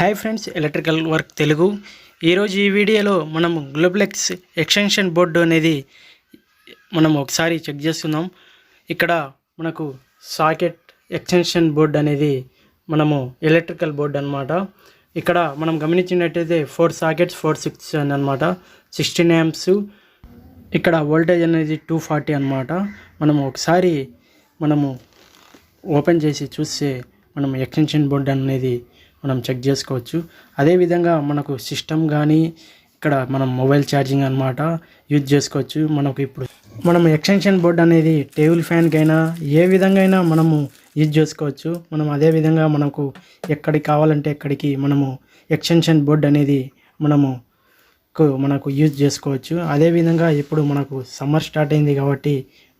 Hi friends, electrical work Telugu. ఈరోజు ఈ వీడియోలో మనం గ్లోబ్లెక్స్ ఎక్స్టెన్షన్ బోర్డు అనేది మనం ఒకసారి చెక్ చేస్తున్నాం. ఇక్కడ మనకు సాకెట్ ఎక్స్టెన్షన్ బోర్డు అనేది మనము ఎలక్ట్రికల్ బోర్డు అనమాట. ఇక్కడ మనం గమనించినట్టయితే 4 సాకెట్స్ 4 6 అనమాట. 16 amps. ఇక్కడ వోల్టేజ్ అనేది 240 అనమాట. మనము ఒకసారి ఓపెన్ చేసి చూస్తే మనం ఎక్స్టెన్షన్ బోర్డు అనేది మనం చెక్ చేసుకోవచ్చు. అదేవిధంగా మనకు సిస్టమ్ కానీ ఇక్కడ మనం మొబైల్ ఛార్జింగ్ అనమాట యూజ్ చేసుకోవచ్చు. మనం ఎక్స్టెన్షన్ బోర్డు అనేది టేబుల్ ఫ్యాన్కైనా ఏ విధంగా అయినా మనము యూజ్ చేసుకోవచ్చు. అదేవిధంగా మనకు ఎక్కడికి కావాలంటే ఎక్కడికి మనము ఎక్స్టెన్షన్ బోర్డు అనేది మనకు యూజ్ చేసుకోవచ్చు. అదేవిధంగా ఇప్పుడు మనకు సమ్మర్ స్టార్ట్ అయింది కాబట్టి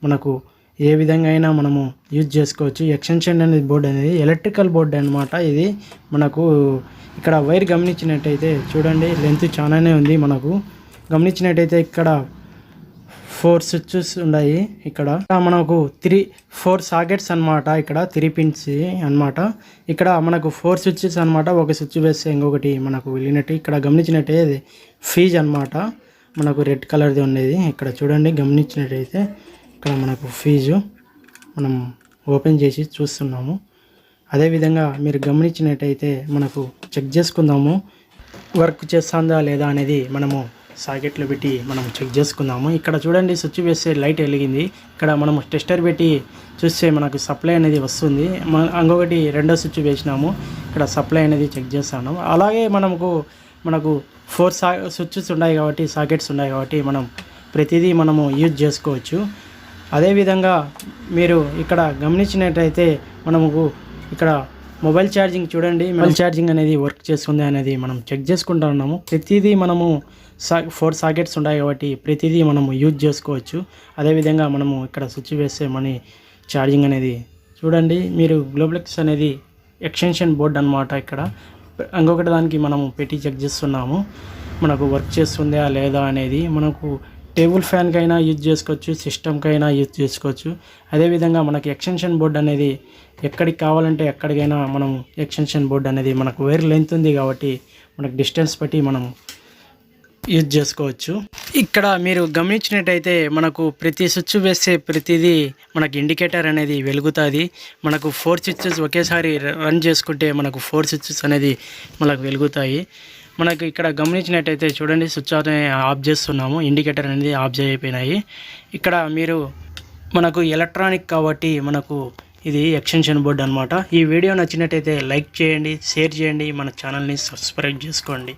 మనకు ఏ విధంగా అయినా మనము యూజ్ చేసుకోవచ్చు. ఎక్స్టెన్షన్ అనేది బోర్డు అనేది ఎలక్ట్రికల్ బోర్డు అనమాట. ఇది మనకు ఇక్కడ వైర్ గమనించినట్టయితే చూడండి, లెంత్ చాలానే ఉంది. మనకు గమనించినట్టయితే ఇక్కడ 4 స్విచ్చెస్ ఉన్నాయి. ఇక్కడ మనకు 4 సాకెట్స్ అనమాట. ఇక్కడ 3 పిన్స్ అనమాట. ఇక్కడ మనకు 4 స్విచ్చెస్ అనమాట. ఒక స్విచ్ వేస్తే ఇంకొకటి మనకు వెళ్ళినట్టు. ఇక్కడ గమనించినట్టయితే ఫీజ్ అనమాట. మనకు రెడ్ కలర్ది ఉండేది. ఇక్కడ చూడండి, గమనించినట్టయితే ఇక్కడ మనకు ఫీజు మనం ఓపెన్ చేసి చూస్తున్నాము. అదేవిధంగా మీరు గమనించినట్టయితే మనకు చెక్ చేసుకుందాము వర్క్ చేస్తుందా లేదా అనేది. మనము సాకెట్లో పెట్టి మనం చెక్ చేసుకుందాము. ఇక్కడ చూడండి, స్విచ్ వేస్తే లైట్ వెలిగింది. ఇక్కడ మనం టెస్టర్ పెట్టి చూస్తే మనకు సప్లై అనేది వస్తుంది. ఇంకొకటి రెండో స్విచ్ వేసినాము. ఇక్కడ సప్లై అనేది చెక్ చేస్తున్నాము. అలాగే మనకు 4 స్విచ్చెస్ ఉన్నాయి కాబట్టి, సాకెట్స్ ఉన్నాయి కాబట్టి మనం ప్రతిదీ యూజ్ చేసుకోవచ్చు. అదేవిధంగా మీరు ఇక్కడ గమనించినట్టయితే ఇక్కడ మొబైల్ ఛార్జింగ్ చూడండి, మొబైల్ ఛార్జింగ్ అనేది వర్క్ చేస్తుంది అనేది మనం చెక్ చేసుకుంటున్నాము. ప్రతిదీ 4 సాకెట్స్ ఉన్నాయి కాబట్టి ప్రతిదీ యూజ్ చేసుకోవచ్చు. అదేవిధంగా ఇక్కడ స్విచ్ వేస్తే ఛార్జింగ్ అనేది చూడండి. మీరు గ్లోబ్లెక్స్ అనేది ఎక్స్టెన్షన్ బోర్డ్ అనమాట. ఇక్కడ ఇంకొకటి దానికి పెట్టి చెక్ చేస్తున్నాము మనకు వర్క్ చేస్తుందా లేదా అనేది. టేబుల్ ఫ్యాన్కైనా యూజ్ చేసుకోవచ్చు, సిస్టమ్కైనా యూజ్ చేసుకోవచ్చు. అదేవిధంగా మనకి ఎక్స్టెన్షన్ బోర్డు అనేది ఎక్కడికి కావాలంటే ఎక్కడికైనా ఎక్స్టెన్షన్ బోర్డు అనేది మనకు వైర్ లెంత్ ఉంది కాబట్టి మనకు డిస్టెన్స్ బట్టి యూజ్ చేసుకోవచ్చు. ఇక్కడ మీరు గమనించినట్టయితే మనకు ప్రతి స్విచ్ వేస్తే ప్రతిదీ మనకు ఇండికేటర్ అనేది వెలుగుతుంది. 4 స్విచ్చెస్ ఒకేసారి రన్ చేసుకుంటే 4 స్విచ్చెస్ అనేది వెలుగుతాయి. ఇక్కడ గమనించినట్టయితే చూడండి, స్విచ్ ఆఫ్ చేస్తున్నాము. ఇండికేటర్ అనేది ఆఫ్ అయిపోయినాయి. ఇక్కడ మీరు ఎలక్ట్రానిక్ కాబట్టి ఇది ఎక్స్టెన్షన్ బోర్డు అనమాట. ఈ వీడియో నచ్చినట్టయితే లైక్ చేయండి, షేర్ చేయండి, మన ఛానల్ని సబ్స్క్రైబ్ చేసుకోండి.